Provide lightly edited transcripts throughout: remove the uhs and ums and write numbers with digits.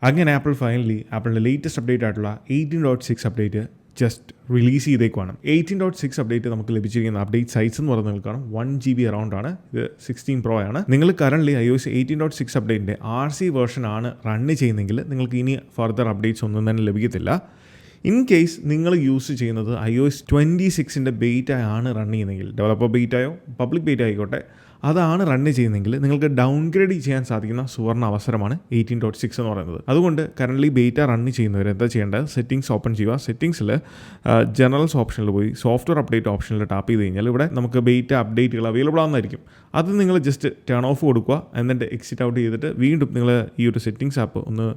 അങ്ങനെ ആപ്പിളിൻ്റെ latest update ആയിട്ടുള്ള 18.6 അപ്ഡേറ്റ് ജസ്റ്റ് റിലീസ് ചെയ്തേക്കുവാണ്. 18.6 അപ്ഡേറ്റ് നമുക്ക് ലഭിച്ചിരിക്കുന്ന അപ്ഡേറ്റ് സൈസ് എന്ന് പറയുന്നത് നിങ്ങൾക്കാണ് 1 GB അറൗണ്ട് ആണ്. ഇത് 16 Pro ആണ്. നിങ്ങൾ കറന്റ് iOS 18.6 അപ്ഡേറ്റിൻ്റെ RC വേർഷൻ ആണ് റൺ ചെയ്യുന്നെങ്കിൽ നിങ്ങൾക്ക് ഇനി ഫർദർ അപ്ഡേറ്റ്സ് ഒന്നും തന്നെ ലഭിക്കത്തില്ല. ഇൻ കേസ് നിങ്ങൾ യൂസ് ചെയ്യുന്നത് iOS 26ൻ്റെ ബേറ്റയാണ് റൺ ചെയ്യുന്നതെങ്കിൽ, ഡെവലപ്പർ ബേറ്റായോ പബ്ലിക് ബേറ്റ ആയിക്കോട്ടെ, അതാണ് റൺ ചെയ്യുന്നതെങ്കിൽ നിങ്ങൾക്ക് ഡൗൺഗ്രേഡ് ചെയ്യാൻ സാധിക്കുന്ന സുവർണ്ണ അവസരമാണ് 18.6 എന്ന് പറയുന്നത്. അതുകൊണ്ട് കറൻ്റ്ലി ബേറ്റ റൺ ചെയ്യുന്നവർ എന്താ ചെയ്യേണ്ടത്, സെറ്റിംഗ്സ് ഓപ്പൺ ചെയ്യുക. സെറ്റിംഗ്സിൽ ജനറൽസ് ഓപ്ഷനിൽ പോയി സോഫ്റ്റ്വെയർ അപ്ഡേറ്റ് ഓപ്ഷനിൽ ടാപ്പ് ചെയ്ത് കഴിഞ്ഞാൽ ഇവിടെ നമുക്ക് ബേറ്റ അപ്ഡേറ്റുകൾ അവൈലബിൾ ആവുന്നതായിരിക്കും. അത് നിങ്ങൾ ജസ്റ്റ് ടേൺ ഓഫ് കൊടുക്കുക, എന്നിട്ട് എക്സിറ്റ് ഔട്ട് ചെയ്തിട്ട് വീണ്ടും നിങ്ങൾ ഈ ഒരു സെറ്റിംഗ്സ് ആപ്പ് ഒന്ന്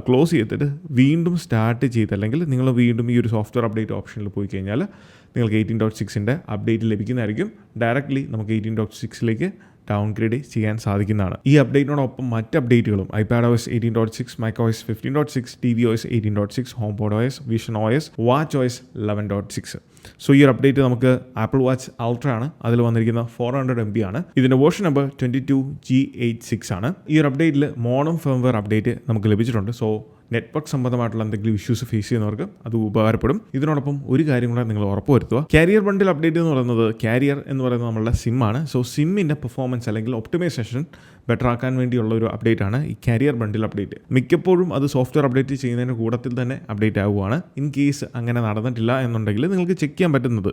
ക്ലോസ് ചെയ്തിട്ട് വീണ്ടും സ്റ്റാർട്ട് ചെയ്ത്, അല്ലെങ്കിൽ നിങ്ങൾ വീണ്ടും ഈ ഒരു സോഫ്റ്റ്വെയർ അപ്ഡേറ്റ് ഓപ്ഷനിൽ പോയി കഴിഞ്ഞാൽ നിങ്ങൾക്ക് 18.6ൻ്റെ അപ്ഡേറ്റ് ലഭിക്കുന്നതായിരിക്കും. ഡയറക്റ്റ്ലി നമുക്ക് 18.6ലേക്ക് ഡൗൺഗ്രേഡ് ചെയ്യാൻ സാധിക്കുന്നതാണ്. ഈ അപ്ഡേറ്റിനോടൊപ്പം മറ്റ് അപ്ഡേറ്റുകളും iPadOS 18.6, macOS 15.6, tvOS 18.6, HomePodOS, visionOS, watchOS 11.6. So ഈ ഒരു അപ്ഡേറ്റ് നമുക്ക് ആപ്പിൾ വാച്ച് അൾട്ര ആണ്. അതിൽ വന്നിരിക്കുന്ന 400 MB ആണ്. ഇതിൻ്റെ വേർഷൻ നമ്പർ 22G86 ആണ്. ഈ ഒരു അപ്ഡേറ്റിൽ മോഡം ഫേംവെയർ അപ്ഡേറ്റ് നമുക്ക് ലഭിച്ചിട്ടുണ്ട്. സോ നെറ്റ്വർക്ക് സംബന്ധമായിട്ടുള്ള എന്തെങ്കിലും ഇഷ്യൂസ് ഫേസ് ചെയ്യുന്നവർക്ക് അത് ഉപകാരപ്പെടും. ഇതിനോടൊപ്പം ഒരു കാര്യം കൂടെ നിങ്ങൾ ഉറപ്പുവരുത്തുക, കാരിയർ ബണ്ടിൽ അപ്ഡേറ്റ് എന്ന് പറയുന്നത്, കാരിയർ എന്ന് പറയുന്നത് നമ്മളുടെ സിമ്മാണ്. സോ സിമ്മിൻ്റെ പെർഫോമൻസ് അല്ലെങ്കിൽ ഒപ്റ്റിമൈസേഷൻ ബെറ്റർ ആക്കാൻ വേണ്ടിയുള്ള ഒരു അപ്ഡേറ്റ് ആണ് ഈ കാരിയർ ബണ്ടിൽ അപ്ഡേറ്റ്. മിക്കപ്പോഴും അത് സോഫ്റ്റ്വെയർ അപ്ഡേറ്റ് ചെയ്യുന്നതിൻ്റെ കൂട്ടത്തിൽ തന്നെ അപ്ഡേറ്റ് ആവുകയാണ്. ഇൻ കേസ് അങ്ങനെ നടന്നിട്ടില്ല എന്നുണ്ടെങ്കിൽ നിങ്ങൾക്ക് ചെക്ക് ചെയ്യാൻ പറ്റുന്നത്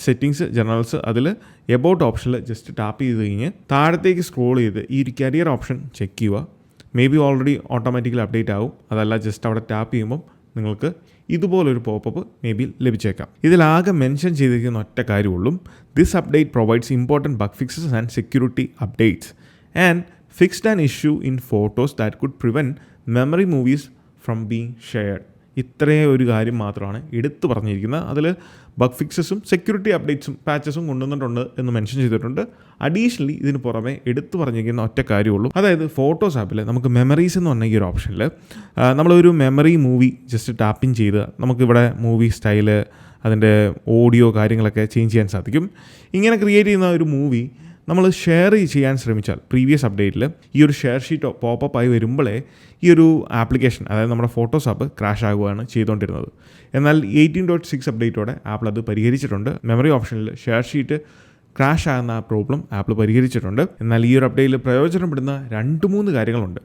സെറ്റിംഗ്സ് ജനറൽസ് അതിൽ എബൌട്ട് ഓപ്ഷനിൽ ജസ്റ്റ് ടാപ്പ് ചെയ്ത് കഴിഞ്ഞ് താഴത്തേക്ക് സ്ക്രോൾ ചെയ്ത് ഈ ഒരു കരിയർ ഓപ്ഷൻ ചെക്ക് ചെയ്യുക. May be already automatically update ആവും. അതല്ല ജസ്റ്റ് അവിടെ ടാപ്പ് ചെയ്യുമ്പം നിങ്ങൾക്ക് ഇതുപോലൊരു പോപ്പപ്പ് മേ ബി ലഭിച്ചേക്കാം. ഇതിലാകെ മെൻഷൻ ചെയ്തിരിക്കുന്ന ഒറ്റ കാര്യമുള്ളൂ, this update provides important bug fixes and security updates and fixed an issue in photos that could prevent memory movies from being shared. ഇത്രയും ഒരു കാര്യം മാത്രമാണ് എടുത്തു പറഞ്ഞിരിക്കുന്നത്. അതിൽ ബഗ് ഫിക്സസും സെക്യൂരിറ്റി അപ്ഡേറ്റ്സും പാച്ചസും കൊണ്ടുവന്നിട്ടുണ്ട് എന്ന് മെൻഷൻ ചെയ്തിട്ടുണ്ട്. അഡീഷണലി ഇതിന് പുറമെ എടുത്തു പറഞ്ഞിരിക്കുന്ന ഒറ്റ കാര്യമുള്ളൂ, അതായത് ഫോട്ടോസ് ആപ്പിൽ നമുക്ക് മെമ്മറീസ് എന്ന് പറഞ്ഞ ഈ ഒരു ഓപ്ഷനിൽ നമ്മളൊരു മെമ്മറി മൂവി ജസ്റ്റ് ടാപ്പിങ് ചെയ്ത് നമുക്കിവിടെ മൂവി സ്റ്റൈല്, അതിൻ്റെ ഓഡിയോ കാര്യങ്ങളൊക്കെ ചേഞ്ച് ചെയ്യാൻ സാധിക്കും. ഇങ്ങനെ ക്രിയേറ്റ് ചെയ്യുന്ന ഒരു മൂവി നമ്മൾ ഷെയർ ചെയ്യാൻ ശ്രമിച്ചാൽ പ്രീവിയസ് അപ്ഡേറ്റിൽ ഈ ഒരു ഷെയർ ഷീറ്റ് പോപ്പപ്പ് ആയി വരുമ്പോഴേ ഈ ഒരു ആപ്ലിക്കേഷൻ, അതായത് നമ്മുടെ ഫോട്ടോസ് ആപ്പ് ക്രാഷ് ആകുകയാണ് ചെയ്തുകൊണ്ടിരുന്നത്. എന്നാൽ 18.6 അപ്ഡേറ്റോടെ ആപ്പിൾ അത് പരിഹരിച്ചിട്ടുണ്ട്. മെമ്മറി ഓപ്ഷനിൽ ഷെയർ ഷീറ്റ് ക്രാഷ് ആകുന്ന ആ പ്രോബ്ലം ആപ്പിൾ പരിഹരിച്ചിട്ടുണ്ട്. എന്നാൽ ഈ ഒരു അപ്ഡേറ്റിൽ പ്രയോജനപ്പെടുന്ന 2-3 കാര്യങ്ങളുണ്ട്.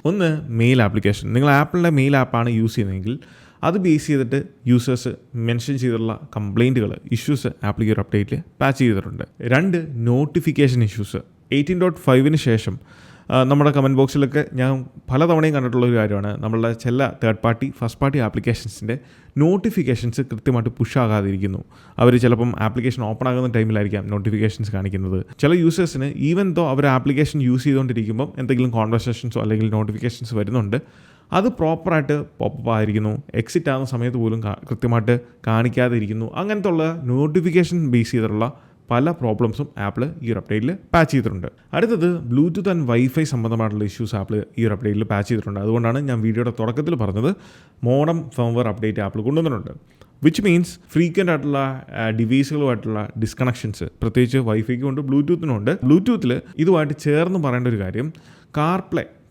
ഒന്ന് മെയിൽ ആപ്ലിക്കേഷൻ. നിങ്ങൾ ആപ്പിളിൻ്റെ മെയിൽ ആപ്പാണ് യൂസ് ചെയ്യുന്നതെങ്കിൽ അത് ബേസ് ചെയ്തിട്ട് യൂസേഴ്സ് മെൻഷൻ ചെയ്തിട്ടുള്ള കംപ്ലയിൻറ്റുകൾ, ഇഷ്യൂസ് ആപ്പിൾ ഈ ഒരു അപ്ഡേറ്റിൽ പാച്ച് ചെയ്തിട്ടുണ്ട്. 2 നോട്ടിഫിക്കേഷൻ ഇഷ്യൂസ്. 18.5 ശേഷം നമ്മുടെ കമൻറ്റ് ബോക്സിലൊക്കെ ഞാൻ പലതവണയും കണ്ടിട്ടുള്ള ഒരു കാര്യമാണ്, നമ്മളുടെ ചില തേർഡ് പാർട്ടി ഫസ്റ്റ് പാർട്ടി ആപ്ലിക്കേഷൻസിൻ്റെ നോട്ടിഫിക്കേഷൻസ് കൃത്യമായിട്ട് പുഷ് ആകാതിരിക്കുന്നു. അവർ ചിലപ്പം ആപ്ലിക്കേഷൻ ഓപ്പൺ ആകുന്ന ടൈമിലായിരിക്കാം നോട്ടിഫിക്കേഷൻസ് കാണിക്കുന്നത്. ചില യൂസേഴ്സിന് ഈവൻ ദോ അവർ ആപ്ലിക്കേഷൻ യൂസ് ചെയ്തുകൊണ്ടിരിക്കുമ്പം എന്തെങ്കിലും കോൺവെർസേഷൻസോ അല്ലെങ്കിൽ നോട്ടിഫിക്കേഷൻസ് വരുന്നുണ്ട്, അത് പ്രോപ്പറായിട്ട് പോപ്പപ്പ് ആയിരിക്കുന്നു, എക്സിറ്റ് ആകുന്ന സമയത്ത് പോലും കൃത്യമായിട്ട് കാണിക്കാതെ ഇരിക്കുന്നു. അങ്ങനത്തെ ഉള്ള നോട്ടിഫിക്കേഷൻ ബേസ് ചെയ്തിട്ടുള്ള പല പ്രോബ്ലംസും ആപ്പിൾ ഈ ഒരു അപ്ഡേറ്റിൽ പാച്ച് ചെയ്തിട്ടുണ്ട്. അടുത്തത് ബ്ലൂടൂത്ത് ആൻഡ് വൈഫൈ സംബന്ധമായിട്ടുള്ള ഇഷ്യൂസ് ആപ്പിൾ ഈ ഒരു അപ്ഡേറ്റിൽ പാച്ച് ചെയ്തിട്ടുണ്ട്. അതുകൊണ്ടാണ് ഞാൻ വീഡിയോയുടെ തുടക്കത്തിൽ പറഞ്ഞത് മോഡം ഫേംവെയർ അപ്ഡേറ്റ് ആപ്പിൾ കൊണ്ടുവന്നിട്ടുണ്ട്. വിച്ച് മീൻസ് ഫ്രീക്വൻ്റ് ആയിട്ടുള്ള ഡിവൈസുകളുമായിട്ടുള്ള ഡിസ്കണക്ഷൻസ്, പ്രത്യേകിച്ച് വൈഫൈക്കും ഉണ്ട് ബ്ലൂടൂത്തിനും ഉണ്ട്. ബ്ലൂടൂത്തിൽ ഇതുമായിട്ട് ചേർന്ന് പറയേണ്ട ഒരു കാര്യം,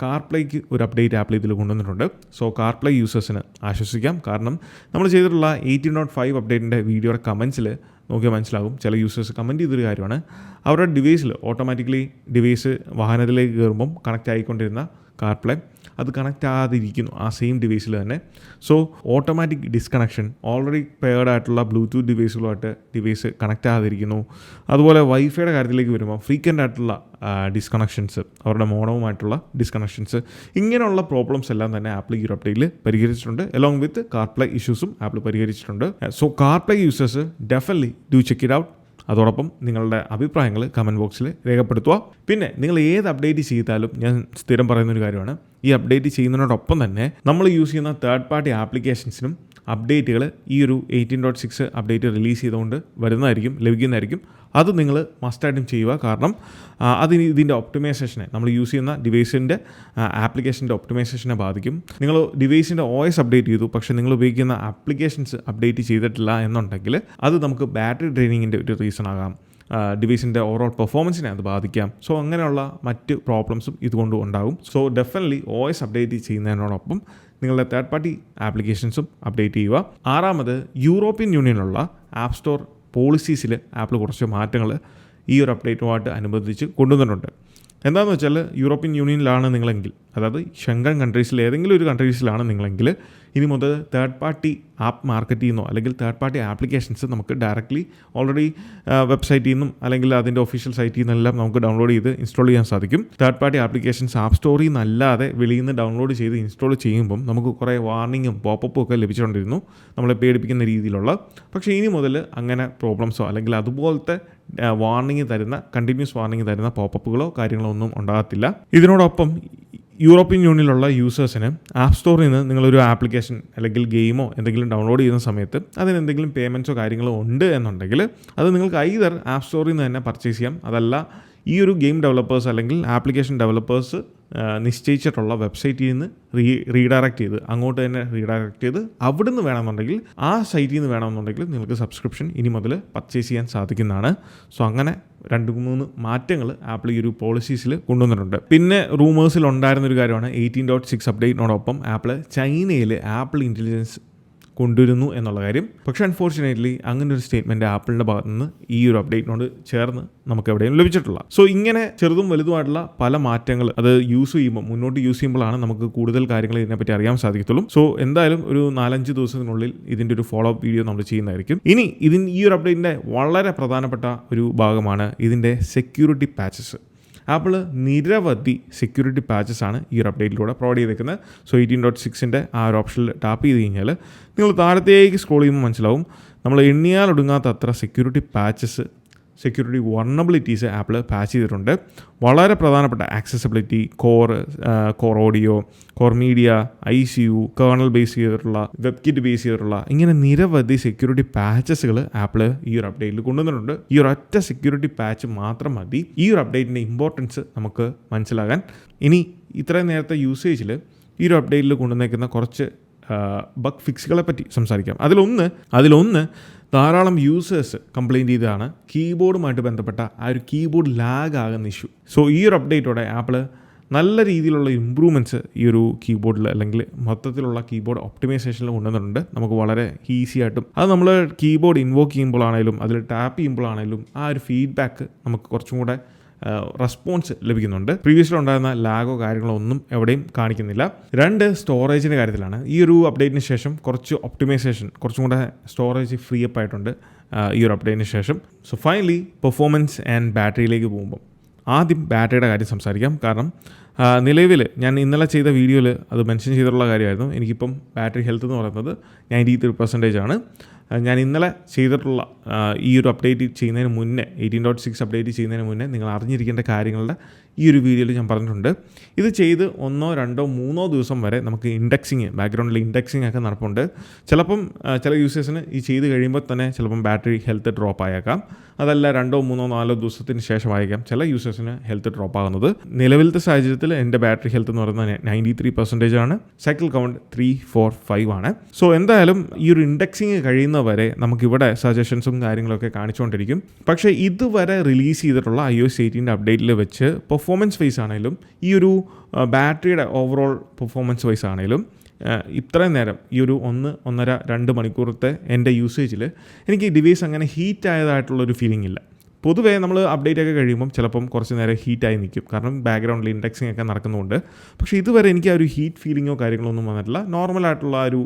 കാർപ്ലേക്ക് ഒരു അപ്ഡേറ്റ് ആപ്പിൾ ഇതിൽ കൊണ്ടുവന്നിട്ടുണ്ട്. സോ കാർപ്ലേ യൂസേഴ്സിന് ആശ്വസിക്കാം. കാരണം നമ്മൾ ചെയ്തിട്ടുള്ള 18.5 അപ്ഡേറ്റിൻ്റെ വീഡിയോയുടെ കമൻസിൽ നോക്കിയാൽ മനസ്സിലാകും, ചില യൂസേഴ്സ് കമൻറ്റ് ചെയ്തൊരു കാര്യമാണ്, അവരുടെ ഡിവൈസിൽ ഓട്ടോമാറ്റിക്കലി ഡിവൈസ് വാഹനത്തിലേക്ക് കയറുമ്പം കണക്റ്റ് ആയിക്കൊണ്ടിരുന്ന കാർപ്ലേ അത് കണക്റ്റ് ആകാതിരിക്കുന്നു ആ സെയിം ഡിവൈസിൽ തന്നെ. So automatic disconnection, already paired ആയിട്ടുള്ള ബ്ലൂടൂത്ത് ഡിവൈസുകളുമായിട്ട് ഡിവൈസ് കണക്റ്റ് ആകാതിരിക്കുന്നു. അതുപോലെ വൈഫൈയുടെ കാര്യത്തിലേക്ക് വരുമ്പോൾ ഫ്രീക്വൻ്റ് ആയിട്ടുള്ള ഡിസ്കണക്ഷൻസ്, അവരുടെ മോഡവുമായിട്ടുള്ള ഡിസ്കണക്ഷൻസ്, ഇങ്ങനെയുള്ള പ്രോബ്ലംസ് എല്ലാം തന്നെ ആപ്പിൾ ഈ ഒരു അപ്ഡേറ്റിൽ പരിഹരിച്ചിട്ടുണ്ട്. അലോങ് വിത്ത് കാർപ്ലേ ഇഷ്യൂസും ആപ്പിൾ പരിഹരിച്ചിട്ടുണ്ട്. So CarPlay users definitely do check it out. അതോടൊപ്പം നിങ്ങളുടെ അഭിപ്രായങ്ങൾ കമൻറ്റ് ബോക്സിൽ രേഖപ്പെടുത്തുക. പിന്നെ നിങ്ങൾ ഏത് അപ്ഡേറ്റ് ചെയ്താലും ഞാൻ സ്ഥിരം പറയുന്നൊരു കാര്യമാണ്, ഈ അപ്ഡേറ്റ് ചെയ്യുന്നതിനോടൊപ്പം തന്നെ നമ്മൾ യൂസ് ചെയ്യുന്ന തേർഡ് പാർട്ടി ആപ്ലിക്കേഷൻസിനും അപ്ഡേറ്റുകൾ ഈ ഒരു 18.6 അപ്ഡേറ്റ് റിലീസ് ചെയ്തുകൊണ്ട് ലഭിക്കുന്നതായിരിക്കും. അത് നിങ്ങൾ മസ്റ്റായിട്ടും ചെയ്യുക. കാരണം ഇതിൻ്റെ ഒപ്റ്റിമൈസേഷനെ, നമ്മൾ യൂസ് ചെയ്യുന്ന ഡിവൈസിൻ്റെ ആപ്ലിക്കേഷൻ്റെ ഒപ്റ്റിമൈസേഷനെ ബാധിക്കും. നിങ്ങൾ ഡിവൈസിൻ്റെ OS അപ്ഡേറ്റ് ചെയ്തു, പക്ഷേ നിങ്ങൾ ഉപയോഗിക്കുന്ന ആപ്ലിക്കേഷൻസ് അപ്ഡേറ്റ് ചെയ്തിട്ടില്ല എന്നുണ്ടെങ്കിൽ അത് നമുക്ക് ബാറ്ററി ഡ്രെയിനിങ്ങിൻ്റെ ഒരു റീസൺ ആകാം. ഡിവൈസിൻ്റെ ഓവറോൾ പെർഫോമൻസിനെ അത് ബാധിക്കാം. സോ അങ്ങനെയുള്ള മറ്റ് പ്രോബ്ലംസും ഇതുകൊണ്ട് ഉണ്ടാകും. സോ ഡെഫിനറ്റ്ലി OS അപ്ഡേറ്റ് ചെയ്യുന്നതിനോടൊപ്പം നിങ്ങളുടെ തേർഡ് പാർട്ടി ആപ്ലിക്കേഷൻസും അപ്ഡേറ്റ് ചെയ്യുക. 6ാമത് യൂറോപ്യൻ യൂണിയനിലുള്ള ആപ്പ് സ്റ്റോർ പോളിസീസിൽ ആപ്പിൾ കുറച്ച് മാറ്റങ്ങൾ ഈ ഒരു അപ്ഡേറ്റുമായിട്ട് അനുബന്ധിച്ച് കൊണ്ടുവന്നിട്ടുണ്ട്. എന്താണെന്ന് വെച്ചാൽ യൂറോപ്യൻ യൂണിയനിലാണ് നിങ്ങളെങ്കിൽ, അതായത് ഷെങ്കൻ കൺട്രീസിൽ ഏതെങ്കിലും ഒരു കൺട്രീസിലാണ് നിങ്ങളെങ്കിൽ, ഇനി മുതൽ തേർഡ് പാർട്ടി ആപ്പ് മാർക്കറ്റിൽ നിന്നോ അല്ലെങ്കിൽ തേർഡ് പാർട്ടി ആപ്ലിക്കേഷൻസ് നമുക്ക് ഡയറക്റ്റ്ലി ഓൾറെഡി വെബ്സൈറ്റിൽ നിന്നും അല്ലെങ്കിൽ അതിൻ്റെ ഒഫീഷ്യൽ സൈറ്റിൽ നിന്നെല്ലാം നമുക്ക് ഡൗൺലോഡ് ചെയ്ത് ഇൻസ്റ്റാൾ ചെയ്യാൻ സാധിക്കും. തേർഡ് പാർട്ടി ആപ്ലിക്കേഷൻസ് ആപ്പ് സ്റ്റോറിൽ നിന്നല്ലാതെ വെളിയിൽ നിന്ന് ഡൗൺലോഡ് ചെയ്ത് ഇൻസ്റ്റാൾ ചെയ്യുമ്പം നമുക്ക് കുറേ വാർണിങ്ങും പോപ്പപ്പും ഒക്കെ ലഭിച്ചുകൊണ്ടിരുന്നു, നമ്മളെ പേടിപ്പിക്കുന്ന രീതിയിലുള്ള. പക്ഷേ ഇനി മുതൽ അങ്ങനെ പ്രോബ്ലംസോ അല്ലെങ്കിൽ അതുപോലത്തെ വാർണിംഗ് തരുന്ന കണ്ടിന്യൂസ് വാർണിംഗ് തരുന്ന പോപ്പപ്പുകളോ കാര്യങ്ങളോ ഒന്നും ഉണ്ടാകത്തില്ല. ഇതിനോടൊപ്പം യൂറോപ്യൻ യൂണിയനിലുള്ള യൂസേഴ്സിന് ആപ്പ് സ്റ്റോറിൽ നിന്ന് നിങ്ങളൊരു ആപ്ലിക്കേഷൻ അല്ലെങ്കിൽ ഗെയിമോ എന്തെങ്കിലും ഡൗൺലോഡ് ചെയ്യുന്ന സമയത്ത് അതിന് എന്തെങ്കിലും പേയ്മെൻറ്റ്സോ കാര്യങ്ങളോ ഉണ്ട് എന്നുണ്ടെങ്കിൽ അത് നിങ്ങൾക്ക് ഐദർ ആപ്പ് സ്റ്റോറിൽ നിന്ന് തന്നെ പർച്ചേസ് ചെയ്യാം, അതല്ല ഈ ഒരു ഗെയിം ഡെവലപ്പേഴ്സ് അല്ലെങ്കിൽ ആപ്ലിക്കേഷൻ ഡെവലപ്പേഴ്സ് നിശ്ചയിച്ചിട്ടുള്ള വെബ്സൈറ്റിൽ നിന്ന് റീഡയറക്റ്റ് ചെയ്ത് അങ്ങോട്ട് തന്നെ റീഡയറക്റ്റ് ചെയ്ത് അവിടുന്ന് വേണമെന്നുണ്ടെങ്കിൽ ആ സൈറ്റിൽ നിന്ന് വേണമെന്നുണ്ടെങ്കിൽ നിങ്ങൾക്ക് സബ്സ്ക്രിപ്ഷൻ ഇനി മുതൽ പർച്ചേസ് ചെയ്യാൻ സാധിക്കുന്നതാണ്. സോ അങ്ങനെ 2-3 മാറ്റങ്ങൾ ആപ്പിൾ ഈ ഒരു പോളിസീസിൽ കൊണ്ടുവന്നിട്ടുണ്ട്. പിന്നെ റൂമേഴ്സിൽ ഉണ്ടായിരുന്നൊരു കാര്യമാണ് 18.6 അപ്ഡേറ്റിനോടൊപ്പം ആപ്പിൾ ചൈനയിൽ ആപ്പിൾ ഇൻ്റലിജൻസ് കൊണ്ടുവരുന്നു എന്നുള്ള കാര്യം. പക്ഷേ അൺഫോർച്ചുനേറ്റ്ലി അങ്ങനെ ഒരു സ്റ്റേറ്റ്മെൻറ്റ് ആപ്പിളിൻ്റെ ഭാഗത്ത് നിന്ന് ഈ ഒരു അപ്ഡേറ്റിനോട് ചേർന്ന് നമുക്ക് എവിടെയും ലഭിച്ചിട്ടില്ല. സോ ഇങ്ങനെ ചെറുതും വലുതുമായിട്ടുള്ള പല മാറ്റങ്ങൾ അത് മുന്നോട്ട് യൂസ് ചെയ്യുമ്പോഴാണ് നമുക്ക് കൂടുതൽ കാര്യങ്ങൾ ഇതിനെപ്പറ്റി അറിയാൻ സാധിക്കത്തുള്ളൂ. സോ എന്തായാലും ഒരു 4-5 ദിവസത്തിനുള്ളിൽ ഇതിൻ്റെ ഒരു ഫോളോ അപ്പ് വീഡിയോ നമ്മൾ ചെയ്യുന്നതായിരിക്കും. ഇനി ഈ ഒരു അപ്ഡേറ്റിൻ്റെ വളരെ പ്രധാനപ്പെട്ട ഒരു ഭാഗമാണ് ഇതിൻ്റെ സെക്യൂരിറ്റി പാച്ചസ്. ആപ്പിൾ നിരവധി സെക്യൂരിറ്റി പാച്ചസാണ് ഈ ഒരു അപ്ഡേറ്റിലൂടെ പ്രൊവൈഡ് ചെയ്തേക്കുന്നത്. സോ 18.6 ആ ഒരു ഓപ്ഷനിൽ ടാപ്പ് ചെയ്ത് കഴിഞ്ഞാൽ നിങ്ങൾ താഴത്തേക്ക് സ്ക്രോൾ ചെയ്യുമ്പോൾ മനസ്സിലാവും നമ്മൾ എണ്ണിയാൽ ഒടുങ്ങാത്ത അത്ര സെക്യൂരിറ്റി വൾണറബിലിറ്റീസ് ആപ്പിൾ പാച്ച് ചെയ്തിട്ടുണ്ട്. വളരെ പ്രധാനപ്പെട്ട accessibility, core audio, core media, ICU, kernel base ചെയ്തിട്ടുള്ള, വെബ് കിറ്റ് ബേസ് ചെയ്തിട്ടുള്ള ഇങ്ങനെ നിരവധി സെക്യൂരിറ്റി പാച്ചസുകൾ ആപ്പിൾ ഈ ഒരു അപ്ഡേറ്റിൽ കൊണ്ടുവന്നിട്ടുണ്ട്. ഈ ഒരു ഒറ്റ സെക്യൂരിറ്റി പാച്ച് മാത്രം മതി ഈ ഒരു അപ്ഡേറ്റിൻ്റെ ഇമ്പോർട്ടൻസ് നമുക്ക് മനസ്സിലാകാൻ. ഇനി ഇത്രയും നേരത്തെ യൂസേജിൽ ഈ ഒരു അപ്ഡേറ്റിൽ കൊണ്ടുവന്നേക്കുന്ന കുറച്ച് ബഗ് ഫിക്സുകളെ പറ്റി സംസാരിക്കാം. അതിലൊന്ന് ധാരാളം യൂസേഴ്സ് കംപ്ലയിൻറ്റ് ചെയ്തതാണ് കീബോർഡുമായിട്ട് ബന്ധപ്പെട്ട ആ ഒരു കീബോർഡ് ലാഗ് ആകുന്ന ഇഷ്യൂ. സോ ഈ ഒരു അപ്ഡേറ്റോടെ ആപ്പിൾ നല്ല രീതിയിലുള്ള ഇമ്പ്രൂവ്മെൻറ്റ്സ് ഈ ഒരു കീബോർഡിൽ അല്ലെങ്കിൽ മൊത്തത്തിലുള്ള കീബോർഡ് ഒപ്റ്റിമൈസേഷനിൽ കൊണ്ടുവന്നിട്ടുണ്ട്. നമുക്ക് വളരെ ഈസി ആയിട്ടും അത് നമ്മൾ കീബോർഡ് ഇൻവോക്ക് ചെയ്യുമ്പോഴാണേലും അതിൽ ടാപ്പ് ചെയ്യുമ്പോഴാണേലും ആ ഒരു ഫീഡ്ബാക്ക് നമുക്ക് കുറച്ചും കൂടെ റെസ്പോൺസ് ലഭിക്കുന്നുണ്ട്. പ്രീവിയസ്ലി ഉണ്ടായിരുന്ന ലാഗോ കാര്യങ്ങളോ ഒന്നും എവിടെയും കാണിക്കുന്നില്ല. 2 സ്റ്റോറേജിൻ്റെ കാര്യത്തിലാണ്. ഈ ഒരു അപ്ഡേറ്റിന് ശേഷം കുറച്ച് ഒപ്റ്റിമൈസേഷൻ, കുറച്ചും കൂടെ സ്റ്റോറേജ് ഫ്രീ അപ്പ് ആയിട്ടുണ്ട് ഈ ഒരു അപ്ഡേറ്റിന് ശേഷം. സോ ഫൈനലി പെർഫോമൻസ് ആൻഡ് ബാറ്ററിയിലേക്ക് പോകുമ്പോൾ ആദ്യം ബാറ്ററിയുടെ കാര്യം സംസാരിക്കാം. കാരണം നിലവിൽ ഞാൻ ഇന്നലെ ചെയ്ത വീഡിയോയിൽ അത് മെൻഷൻ ചെയ്തിട്ടുള്ള കാര്യമായിരുന്നു. എനിക്കിപ്പം ബാറ്ററി ഹെൽത്ത് എന്ന് പറയുന്നത് 93% ആണ്. ഞാൻ ഇന്നലെ ചെയ്തിട്ടുള്ള ഈ ഒരു അപ്ഡേറ്റ് ചെയ്യുന്നതിന് മുന്നേ 18.6 അപ്ഡേറ്റ് ചെയ്യുന്നതിന് മുന്നേ നിങ്ങൾ അറിഞ്ഞിരിക്കേണ്ട കാര്യങ്ങളുടെ ഈ ഒരു വീഡിയോയിൽ ഞാൻ പറഞ്ഞിട്ടുണ്ട്. ഇത് ചെയ്ത് 1, 2, 3 ദിവസം വരെ നമുക്ക് ബാക്ക്ഗ്രൗണ്ടിൽ ഇൻഡെക്സിങ് ഒക്കെ നടപ്പുണ്ട്. ചിലപ്പം ചില യൂസേഴ്സിന് ഈ ചെയ്ത് കഴിയുമ്പോൾ തന്നെ ചിലപ്പം ബാറ്ററി ഹെൽത്ത് ഡ്രോപ്പ് ആയേക്കാം. അതല്ല 2, 3, 4 ദിവസത്തിന് ശേഷമായിരിക്കാം ചില യൂസേഴ്സിന് ഹെൽത്ത് ഡ്രോപ്പ് ആകുന്നത്. നിലവിലത്തെ സാഹചര്യത്തിൽ എൻ്റെ ബാറ്ററി ഹെൽത്ത് എന്ന് പറയുന്നത് 93% ആണ്. സൈക്കിൾ കൗണ്ട് 3, 4, 5 ആണ്. സോ എന്തായാലും ഈ ഒരു ഇൻഡെക്സിങ് കഴിയുന്നവരെ നമുക്കിവിടെ സജഷൻസും കാര്യങ്ങളൊക്കെ കാണിച്ചുകൊണ്ടിരിക്കും. പക്ഷേ ഇതുവരെ റിലീസ് ചെയ്തിട്ടുള്ള iOS 18 അപ്ഡേറ്റിൽ വെച്ച് പെർഫോമൻസ് വൈസ് ആണെങ്കിലും ഈ ഒരു ബാറ്ററിയുടെ ഓവറോൾ പെർഫോമൻസ് വൈസ് ആണെങ്കിലും ഇത്രയും നേരം ഈ ഒരു 1-1.5-2 മണിക്കൂറത്തെ എൻ്റെ യൂസേജിൽ എനിക്ക് ഈ ഡിവൈസ് അങ്ങനെ ഹീറ്റ് ആയതായിട്ടുള്ളൊരു ഫീലിംഗ് ഇല്ല. പൊതുവേ നമ്മൾ അപ്ഡേറ്റ് ഒക്കെ കഴിയുമ്പം ചിലപ്പം കുറച്ച് നേരം ഹീറ്റായി നിൽക്കും, കാരണം ബാക്ക്ഗ്രൗണ്ടിൽ ഇൻഡെക്സിങ് ഒക്കെ നടക്കുന്നുണ്ട്. പക്ഷേ ഇതുവരെ എനിക്ക് ആ ഒരു ഹീറ്റ് ഫീലിങ്ങോ കാര്യങ്ങളോ ഒന്നും വന്നിട്ടില്ല. നോർമലായിട്ടുള്ള ആ ഒരു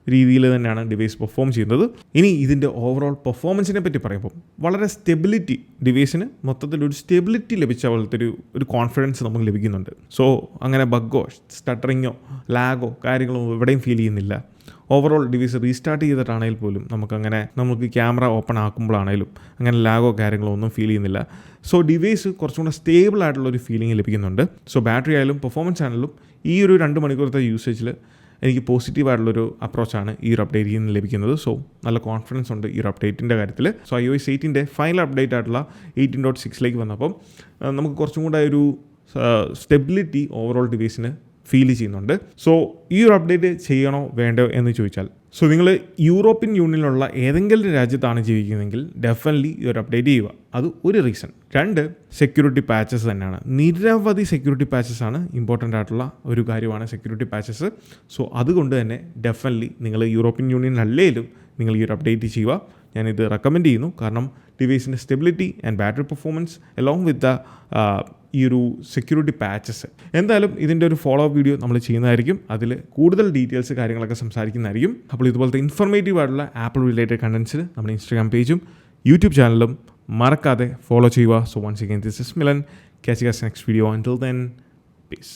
രീതിയിൽ തന്നെയാണ് ഡിവൈസ് പെർഫോം ചെയ്യുന്നത്. ഇനി ഇതിൻ്റെ ഓവറോൾ പെർഫോമൻസിനെ പറ്റി പറയുമ്പോൾ വളരെ സ്റ്റെബിലിറ്റി, ഡിവൈസിന് മൊത്തത്തിലൊരു സ്റ്റെബിലിറ്റി ലഭിച്ച പോലത്തെ ഒരു കോൺഫിഡൻസ് നമുക്ക് ലഭിക്കുന്നുണ്ട്. സോ അങ്ങനെ ബഗ്ഗോ സ്റ്റട്ടറിങ്ങോ ലാഗോ കാര്യങ്ങളോ എവിടെയും ഫീൽ ചെയ്യുന്നില്ല. ഓവറോൾ ഡിവൈസ് റീസ്റ്റാർട്ട് ചെയ്തിട്ടാണെങ്കിൽ പോലും നമുക്ക് ക്യാമറ ഓപ്പൺ ആക്കുമ്പോഴാണെങ്കിലും അങ്ങനെ ലാഗോ കാര്യങ്ങളോ ഒന്നും ഫീൽ ചെയ്യുന്നില്ല. സോ ഡിവൈസ് കുറച്ചും കൂടെ സ്റ്റേബിൾ ആയിട്ടുള്ളൊരു ഫീലിംഗ് ലഭിക്കുന്നുണ്ട്. സോ ബാറ്ററി ആയാലും പെർഫോമൻസ് ആണെങ്കിലും ഈ ഒരു 2 മണിക്കൂറത്തെ യൂസേജിൽ എനിക്ക് പോസിറ്റീവായിട്ടുള്ളൊരു അപ്രോച്ചാണ് ഈ ഒരു അപ്ഡേറ്റിൽ നിന്ന് ലഭിക്കുന്നത്. സോ നല്ല കോൺഫിഡൻസ് ഉണ്ട് ഈ ഒരു അപ്ഡേറ്റിൻ്റെ കാര്യത്തിൽ. സോ iOS 18 ഫൈനൽ അപ്ഡേറ്റ് ആയിട്ടുള്ള 18.6 വന്നപ്പം നമുക്ക് കുറച്ചും കൂടെ ഒരു സ്റ്റെബിലിറ്റി ഓവറോൾ ഡിവൈസിന് ഫീൽ ചെയ്യുന്നുണ്ട്. സോ ഈ ഒരു അപ്ഡേറ്റ് ചെയ്യണോ വേണ്ടോ എന്ന് ചോദിച്ചാൽ സോ നിങ്ങൾ യൂറോപ്യൻ യൂണിയനിലുള്ള ഏതെങ്കിലും രാജ്യത്താണ് ജീവിക്കുന്നതെങ്കിൽ ഡെഫിനറ്റ്ലി ഇതൊരു അപ്ഡേറ്റ് ചെയ്യുക. അത് ഒരു റീസൺ. 2, സെക്യൂരിറ്റി പാച്ചസ് തന്നെയാണ്. നിരവധി സെക്യൂരിറ്റി പാച്ചസ് ആണ്. ഇമ്പോർട്ടൻ്റ് ആയിട്ടുള്ള ഒരു കാര്യമാണ് സെക്യൂരിറ്റി പാച്ചസ്. സോ അതുകൊണ്ട് തന്നെ ഡെഫിനറ്റ്ലി നിങ്ങൾ യൂറോപ്യൻ യൂണിയൻ അല്ലെങ്കിലും നിങ്ങൾ ഈ ഒരു അപ്ഡേറ്റ് ചെയ്യുക. ഞാനിത് റെക്കമെൻഡ് ചെയ്യുന്നു. കാരണം ഡിവൈസിൻ്റെ stability and battery performance along with ഈ ഒരു സെക്യൂരിറ്റി പാച്ചസ്. എന്തായാലും ഇതിൻ്റെ ഒരു ഫോളോ അപ്പ് വീഡിയോ നമ്മൾ ചെയ്യുന്നതായിരിക്കും. അതിൽ കൂടുതൽ ഡീറ്റെയിൽസ് കാര്യങ്ങളൊക്കെ സംസാരിക്കുന്നതായിരിക്കും. അപ്പോൾ ഇതുപോലത്തെ ഇൻഫർമേറ്റീവ് ആയിട്ടുള്ള ആപ്പിൾ റിലേറ്റഡ് കണ്ടൻസിന് നമ്മുടെ ഇൻസ്റ്റാഗ്രാം പേജും യൂട്യൂബ് ചാനലും മറക്കാതെ ഫോളോ ചെയ്യുക. So once again this is Milan. Catch you guys next video. Until then, peace.